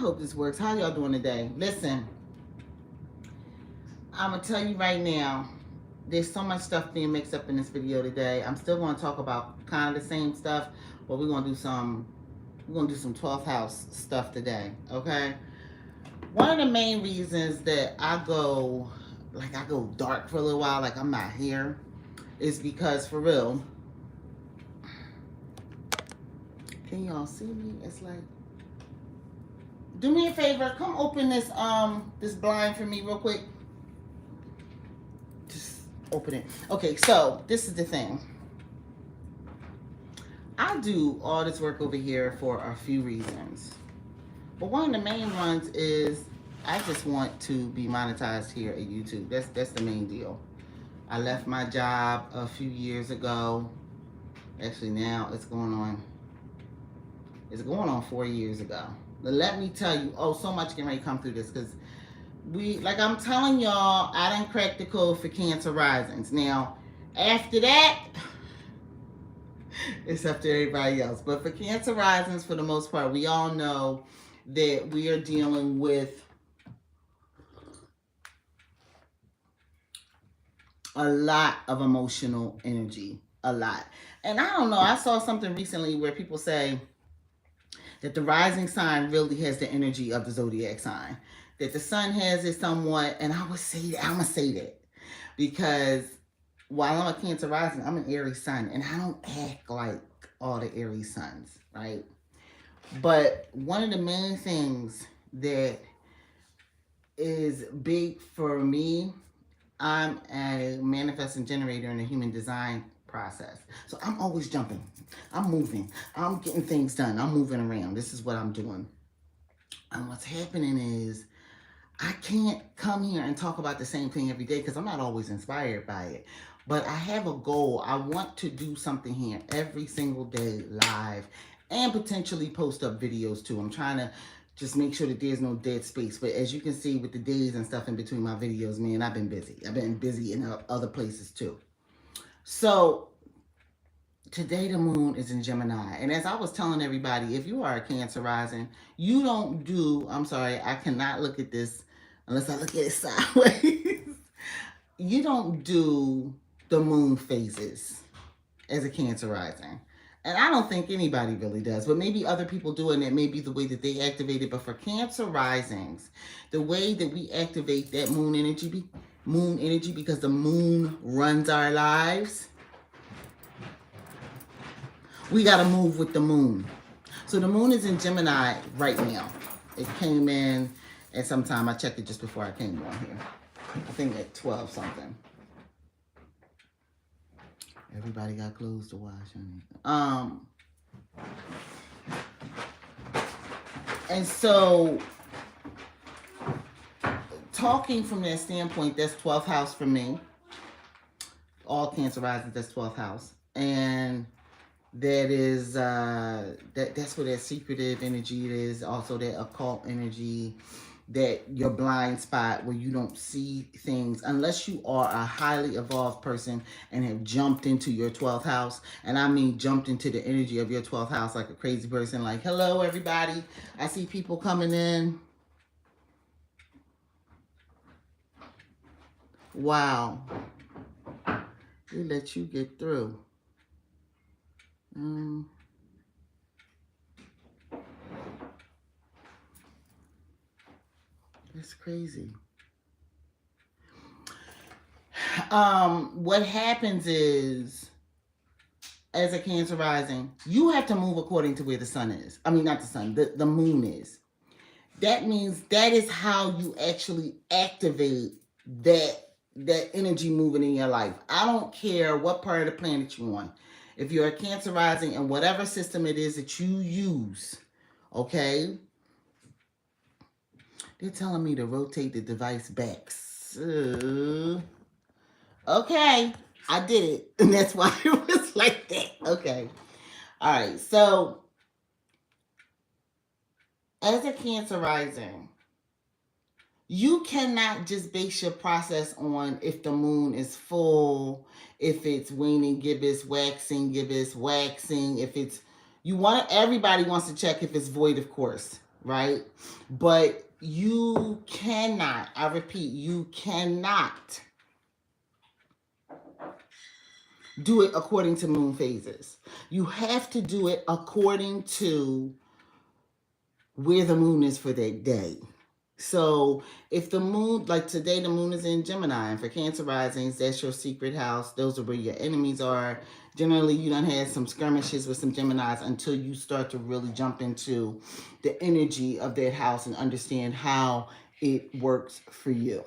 hope this works. How y'all doing today? Listen, I'm going to tell you right now, there's so much stuff being mixed up in this video today. I'm still going to talk about kind of the same stuff, but we're going to do some 12th house stuff today, okay? One of the main reasons that I go dark for a little while, like I'm not here, is because for real, can y'all see me? It's like, do me a favor, come open this blind for me real quick. Just open it. Okay, so this is the thing. I do all this work over here for a few reasons. But one of the main ones is I just want to be monetized here at YouTube. That's the main deal. I left my job a few years ago. Actually, now it's going on 4 years ago. But let me tell you, so much can come through this, because like I'm telling y'all, I done cracked the code for Cancer risings. Now, after that, it's up to everybody else. But for Cancer risings, for the most part, we all know that we are dealing with a lot of emotional energy. A lot. And I don't know, I saw something recently where people say that the rising sign really has the energy of the zodiac sign. That the sun has it somewhat, and I'm going to say that. Because while I'm a Cancer rising, I'm an Aries sun, and I don't act like all the Aries suns, right? But one of the main things that is big for me, I'm a manifesting generator in the human design process. So I'm always jumping. I'm moving. I'm getting things done. I'm moving around. This is what I'm doing. And what's happening is I can't come here and talk about the same thing every day because I'm not always inspired by it. But I have a goal. I want to do something here every single day live and potentially post up videos too. I'm trying to just make sure that there's no dead space. But as you can see with the days and stuff in between my videos, man, I've been busy. I've been busy in other places too. So today the moon is in Gemini. And as I was telling everybody, if you are a Cancer rising, you don't do, I'm sorry, I cannot look at this unless I look at it sideways. You don't do the moon phases as a Cancer rising. And I don't think anybody really does, but maybe other people do, and that may be the way that they activate it. But for Cancer risings, the way that we activate that moon energy, because the moon runs our lives, we got to move with the moon. So the moon is in Gemini right now. It came in at some time. I checked it just before I came on here. I think at 12 something. Everybody got clothes to wash, honey. And so, talking from that standpoint, that's 12th house for me. All Cancer risings, that's 12th house. And that is, that's where that secretive energy is. Also that occult energy. That your blind spot where you don't see things unless you are a highly evolved person and have jumped into your 12th house. And I mean jumped into the energy of your 12th house like a crazy person. Like, hello, everybody. I see people coming in. Wow. They let you get through. That's crazy. What happens is, as a Cancer rising, you have to move according to where the sun is. I mean, not the sun, the moon is. That means that is how you actually activate that energy moving in your life. I don't care what part of the planet you're on. If you're a Cancer rising and whatever system it is that you use, okay? They're telling me to rotate the device back. So, okay, I did it. And that's why it was like that. Okay. All right. So, as a Cancer rising, you cannot just base your process on if the moon is full, if it's waning gibbous, waxing gibbous, waxing, if it's, everybody wants to check if it's void, of course. right? But you cannot, I repeat, you cannot do it according to moon phases. You have to do it according to where the moon is for that day. So if the moon, like today, the moon is in Gemini, and for Cancer risings, that's your secret house. Those are where your enemies are. Generally, you don't have some skirmishes with some Geminis until you start to really jump into the energy of that house and understand how it works for you.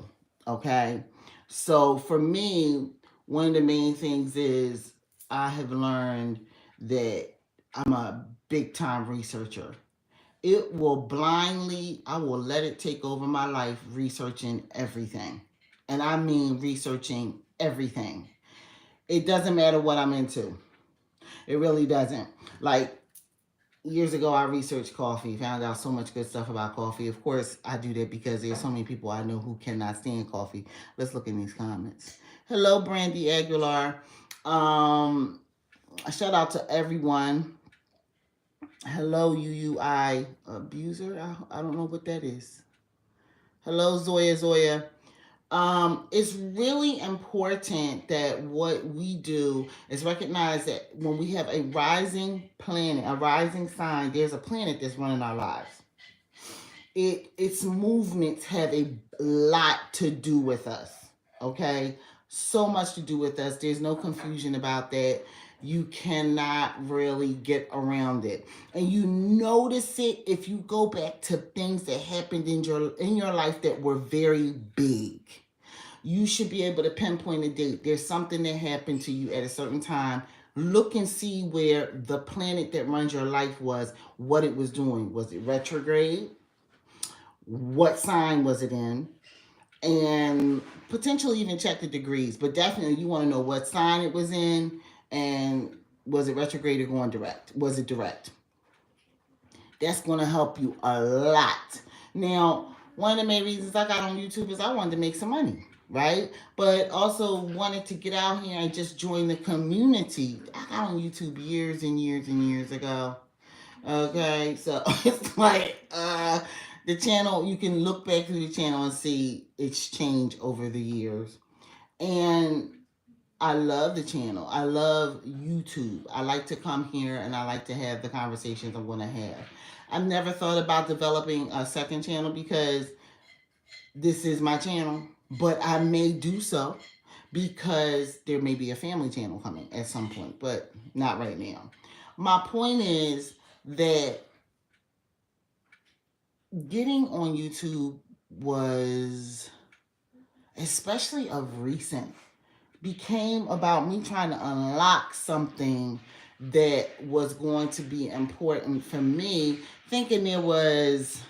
Okay? So for me, one of the main things is I have learned that I'm a big time researcher. It will blindly, I will let it take over my life researching everything. And I mean researching everything. It doesn't matter what I'm into. It really doesn't. Like years ago, I researched coffee, found out so much good stuff about coffee. Of course, I do that because there's so many people I know who cannot stand coffee. Let's look in these comments. Hello, Brandy Aguilar. Um, Shout out to everyone. Hello, UUI abuser. I don't know what that is. Hello, Zoya. It's really important that what we do is recognize that when we have a rising planet, a rising sign, there's a planet that's running our lives. Its movements have a lot to do with us. Okay, so much to do with us. There's no confusion about that. You cannot really get around it, and you notice it if you go back to things that happened in your life that were very big. You should be able to pinpoint a date. There's something that happened to you at a certain time. Look and see where the planet that runs your life was, what it was doing. Was it retrograde? What sign was it in? And potentially even check the degrees. But definitely you want to know what sign it was in, and was it retrograde or going direct? Was it direct? That's going to help you a lot. Now, one of the main reasons I got on YouTube is I wanted to make some money, right? But also wanted to get out here and just join the community. I got on YouTube years and years and years ago. Okay, so it's like the channel, you can look back through the channel and see it's changed over the years. And I love the channel. I love YouTube. I like to come here and I like to have the conversations I'm going to have. I've never thought about developing a second channel because this is my channel, but I may do so because there may be a family channel coming at some point, but not right now. My point is that getting on YouTube was, especially of recent, became about me trying to unlock something that was going to be important for me, thinking there was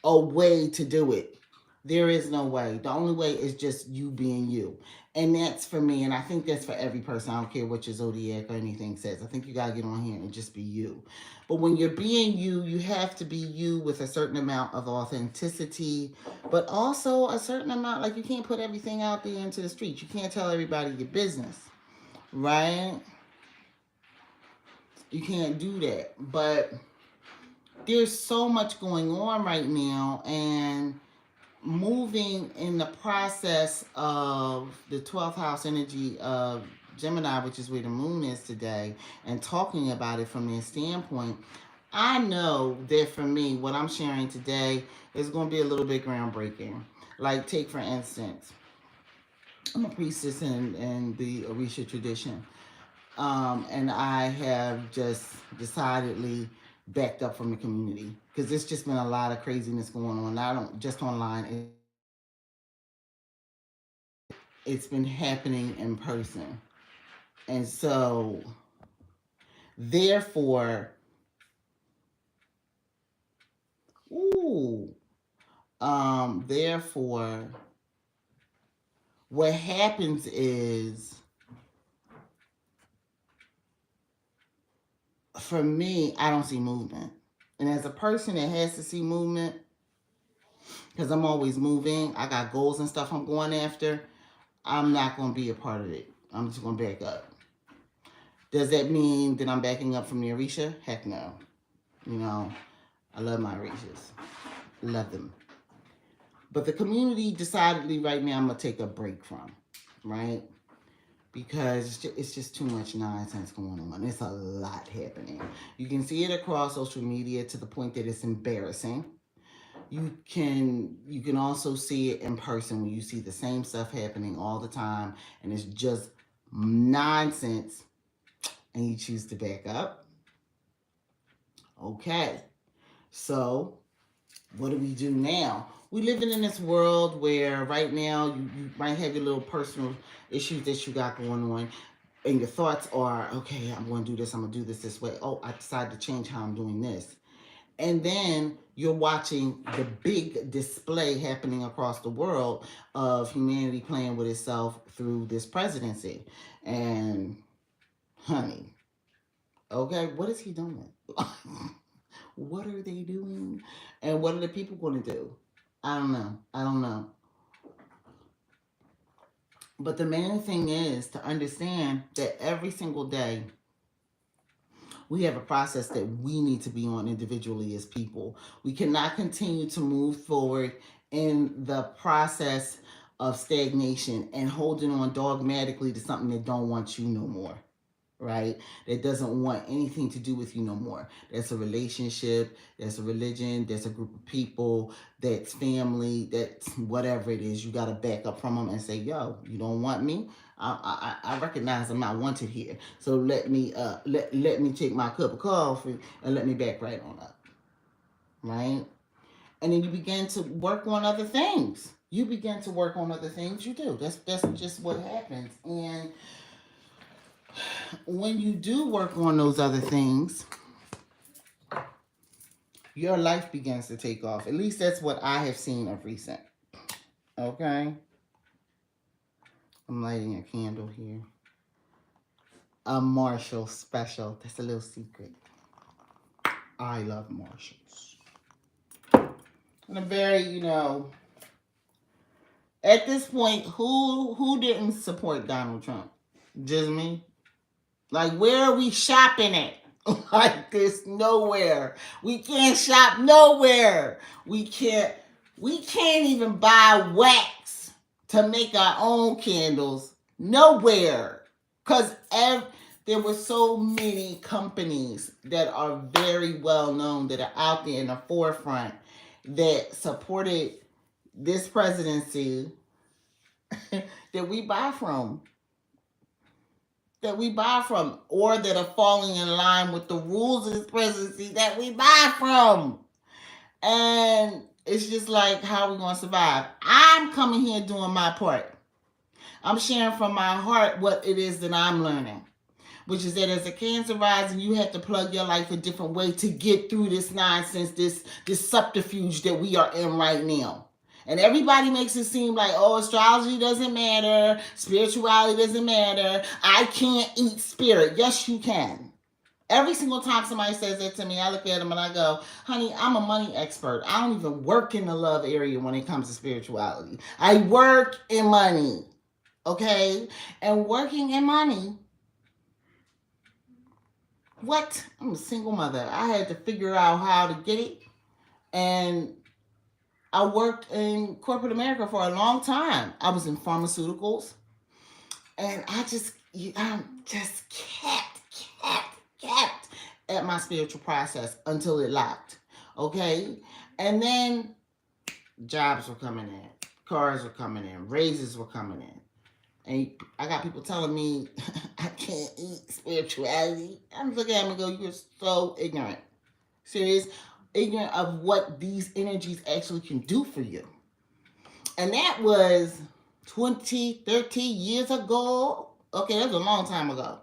a way to do it. There is no way. The only way is just you being you. And that's for me, and I think that's for every person. I don't care what your zodiac or anything says. I think you got to get on here and just be you. But when you're being you, you have to be you with a certain amount of authenticity, but also a certain amount, like you can't put everything out there into the streets. You can't tell everybody your business, right? You can't do that. But there's so much going on right now, and moving in the process of the 12th house energy of Gemini, which is where the moon is today, and talking about it from their standpoint, I know that for me, what I'm sharing today is going to be a little bit groundbreaking. Like, take for instance, I'm a priestess in the Orisha tradition. And I have just decidedly backed up from the community because there's just been a lot of craziness going on. Not just online, it's been happening in person. And so, therefore, ooh, therefore, what happens is, for me, I don't see movement. And as a person that has to see movement, because I'm always moving, I got goals and stuff I'm going after, I'm not going to be a part of it. I'm just going to back up. Does that mean that I'm backing up from the Orisha? Heck no. You know, I love my Orishas. Love them. But the community decidedly right now I'm going to take a break from, right? Because it's just too much nonsense going on. It's a lot happening. You can see it across social media to the point that it's embarrassing. You can also see it in person when you see the same stuff happening all the time and it's just nonsense and you choose to back up. Okay. So what do we do now? We're living in this world where right now you might have your little personal issues that you got going on, and your thoughts are, okay, I'm going to do this, I'm going to do this way. Oh, I decided to change how I'm doing this. And then you're watching the big display happening across the world of humanity playing with itself through this presidency. And, honey, okay, what is he doing? What are they doing? And what are the people going to do? I don't know. But the main thing is to understand that every single day we have a process that we need to be on individually as people. We cannot continue to move forward in the process of stagnation and holding on dogmatically to something that don't want you no more. Right? That doesn't want anything to do with you no more. That's a relationship, that's a religion, that's a group of people, that's family, that's whatever it is. You got to back up from them and say, yo, you don't want me? I recognize I'm not wanted here. So let me let me take my cup of coffee and let me back right on up. Right? And then you begin to work on other things. You do. That's just what happens. And when you do work on those other things, your life begins to take off. At least that's what I have seen of recent. Okay? I'm lighting a candle here. A Marshall special. That's a little secret. I love Marshalls. And I'm very, at this point, who didn't support Donald Trump? Just me? Like, where are we shopping at? Like, there's nowhere. We can't shop nowhere. We can't even buy wax to make our own candles. Nowhere. Because there were so many companies that are very well known, that are out there in the forefront, that supported this presidency that we buy from. Or that are falling in line with the rules of this presidency that we buy from. And it's just like, how are we going to survive? I'm coming here doing my part. I'm sharing from my heart what it is that I'm learning, which is that as a Cancer rising, you have to plug your life a different way to get through this nonsense, this subterfuge that we are in right now. And everybody makes it seem like, oh, astrology doesn't matter, spirituality doesn't matter, I can't eat spirit. Yes, you can. Every single time somebody says that to me, I look at them and I go, honey, I'm a money expert. I don't even work in the love area when it comes to spirituality. I work in money, okay? And working in money, what? I'm a single mother. I had to figure out how to get it. And I worked in corporate America for a long time. I was in pharmaceuticals. And I just kept at my spiritual process until it locked. Okay? And then jobs were coming in. Cars were coming in. Raises were coming in. And I got people telling me I can't eat spirituality. I'm looking at them and go, you're so ignorant. Serious? Ignorant of what these energies actually can do for you. And that was 20, 30 years ago. Okay, that was a long time ago.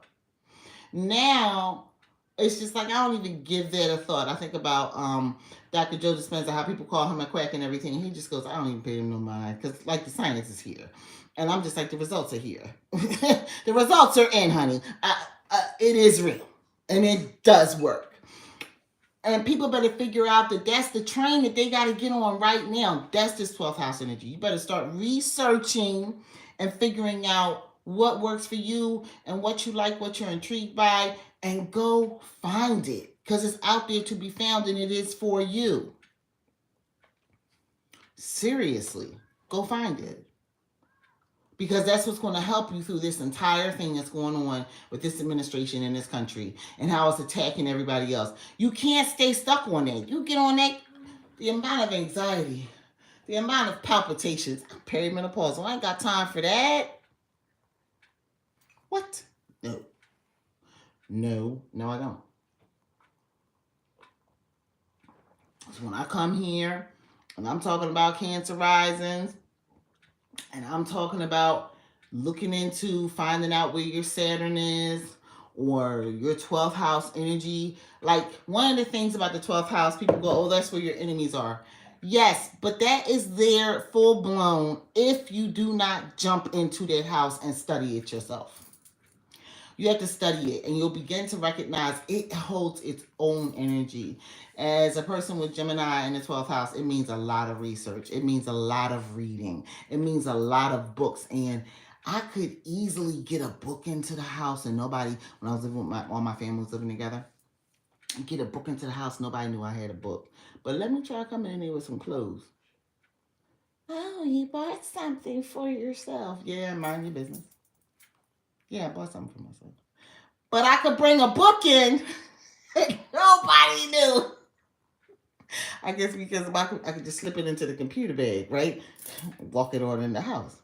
Now, it's just like I don't even give that a thought. I think about Dr. Joe Dispenza, how people call him a quack and everything. And he just goes, I don't even pay him no mind. Because, like, the science is here. And I'm just like, the results are here. The results are in, honey. It is real. And it does work. And people better figure out that that's the train that they got to get on right now. That's this 12th house energy. You better start researching and figuring out what works for you and what you like, what you're intrigued by, and go find it because it's out there to be found and it is for you. Seriously, go find it. Because that's what's going to help you through this entire thing that's going on with this administration in this country and how it's attacking everybody else. You can't stay stuck on that. You get on that, the amount of anxiety, the amount of palpitations. I'm perimenopausal. I ain't got time for that. What? No. No, I don't. So when I come here and I'm talking about Cancer risings, and I'm talking about looking into finding out where your Saturn is or your 12th house energy. Like, one of the things about the 12th house, people go, oh, that's where your enemies are. Yes, but that is there full blown if you do not jump into that house and study it yourself. You have to study it and you'll begin to recognize it holds its own energy. As a person with Gemini in the 12th house, it means a lot of research. It means a lot of reading. It means a lot of books. And I could easily get a book into the house and nobody, when I was living with all my family was living together, get a book into the house, nobody knew I had a book. But let me try coming in there with some clothes. Oh, you bought something for yourself. Yeah, mind your business. Yeah, I bought something for myself. But I could bring a book in. Nobody knew. I guess because I could just slip it into the computer bag, right? Walk it on in the house.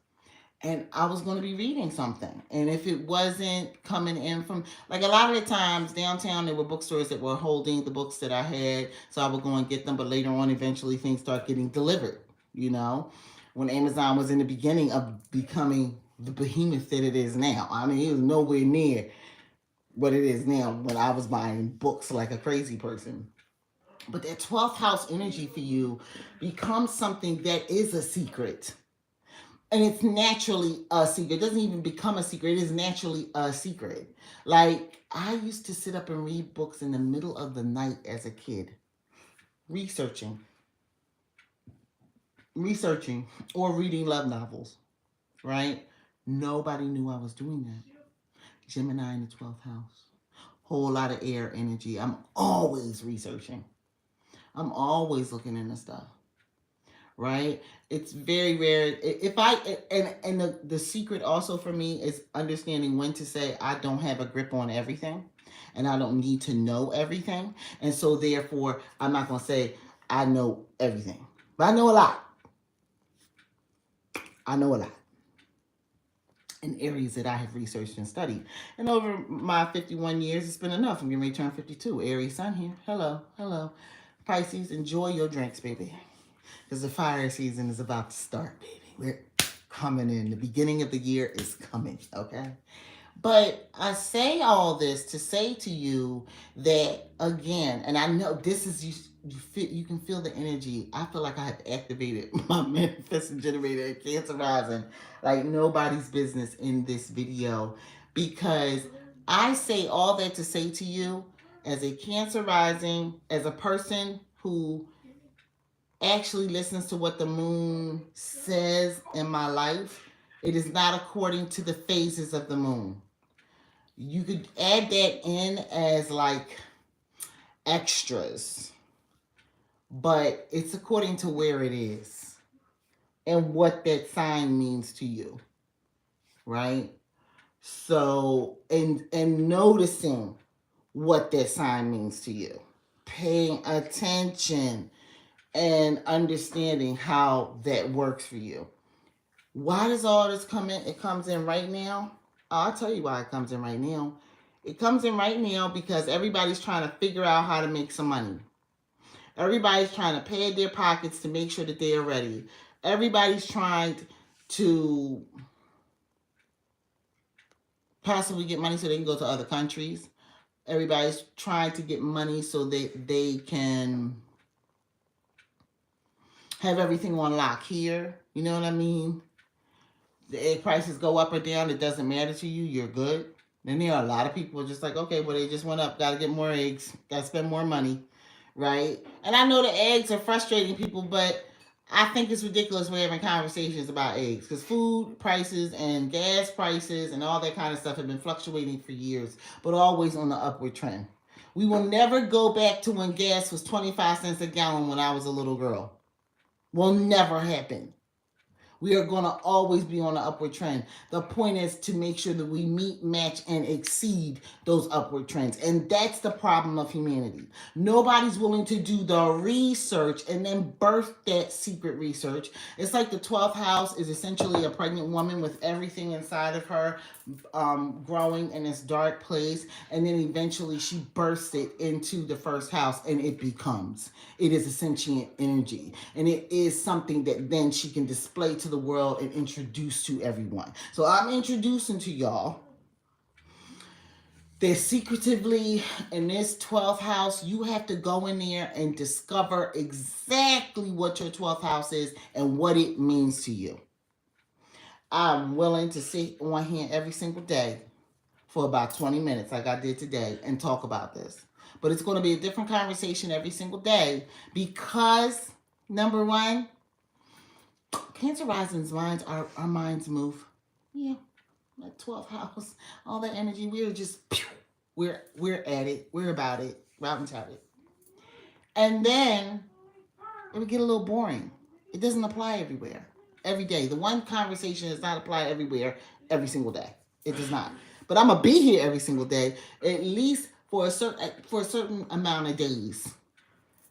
And I was going to be reading something. And if it wasn't coming in from, like a lot of the times downtown, there were bookstores that were holding the books that I had. So I would go and get them. But later on, eventually things start getting delivered, you know? When Amazon was in the beginning of becoming the behemoth that it is now. I mean, it was nowhere near what it is now when I was buying books like a crazy person. But that 12th house energy for you becomes something that is a secret. And it's naturally a secret. It doesn't even become a secret. It is naturally a secret. Like, I used to sit up and read books in the middle of the night as a kid. Researching or reading love novels, right? Nobody knew I was doing that. Gemini in the 12th house. Whole lot of air energy. I'm always researching. I'm always looking into stuff. Right? It's very rare. If I, and the secret also for me is understanding when to say I don't have a grip on everything and I don't need to know everything. And so therefore, I'm not going to say I know everything. But I know a lot. In areas that I have researched and studied. And over my 51 years, it's been enough. I'm getting ready to turn 52. Aries sun here. Hello. Pisces, enjoy your drinks, baby. Because the fire season is about to start, baby. We're coming in. The beginning of the year is coming, okay? But I say all this to say to you that, again, and I know this is, you can feel the energy. I feel like I have activated my manifesting generator at Cancer rising like nobody's business in this video, because I say all that to say to you as a Cancer rising, as a person who actually listens to what the moon says in my life. It is not according to the phases of the moon. You could add that in as like extras, but it's according to where it is and what that sign means to you, right? So, and noticing what that sign means to you, paying attention and understanding how that works for you. Why does all this come in? It comes in right now. I'll tell you why it comes in right now. It comes in right now because everybody's trying to figure out how to make some money. Everybody's trying to pad their pockets to make sure that they are ready. Everybody's trying to possibly get money so they can go to other countries. Everybody's trying to get money so that they can have everything on lock here. You know what I mean? The egg prices go up or down, it doesn't matter to you, you're good. Then there are a lot of people just like, okay, well, they just went up, got to get more eggs, got to spend more money, right? And I know the eggs are frustrating people, but I think it's ridiculous we're having conversations about eggs because food prices and gas prices and all that kind of stuff have been fluctuating for years, but always on the upward trend. We will never go back to when gas was 25 cents a gallon when I was a little girl. Will never happen. We are going to always be on an upward trend. The point is to make sure that we meet, match, and exceed those upward trends. And that's the problem of humanity. Nobody's willing to do the research and then birth that secret research. It's like the 12th house is essentially a pregnant woman with everything inside of her growing in this dark place, and then eventually she bursts it into the first house and it becomes. It is a sentient energy, and it is something that then she can display to the world and introduce to everyone. So I'm introducing to y'all that secretively in this 12th house, you have to go in there and discover exactly what your 12th house is and what it means to you. I'm willing to sit on here every single day for about 20 minutes, like I did today, and talk about this. But it's going to be a different conversation every single day because, number one, Cancer Rising's minds, our minds move. Yeah, that 12th house, all that energy, we're just, we're at it, we're about it, route and tout it. And then it would get a little boring. It doesn't apply everywhere, every day. The one conversation does not apply everywhere, every single day. It does not. But I'm gonna be here every single day, at least for a certain amount of days.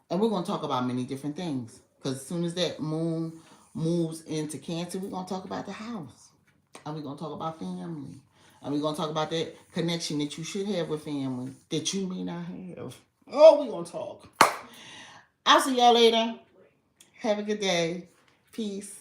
And we're gonna talk about many different things. Because as soon as that moon moves into Cancer, we're gonna talk about the house. And we're gonna talk about family. And we're gonna talk about that connection that you should have with family that you may not have. Oh, we're gonna talk. I'll see y'all later. Have a good day. Peace.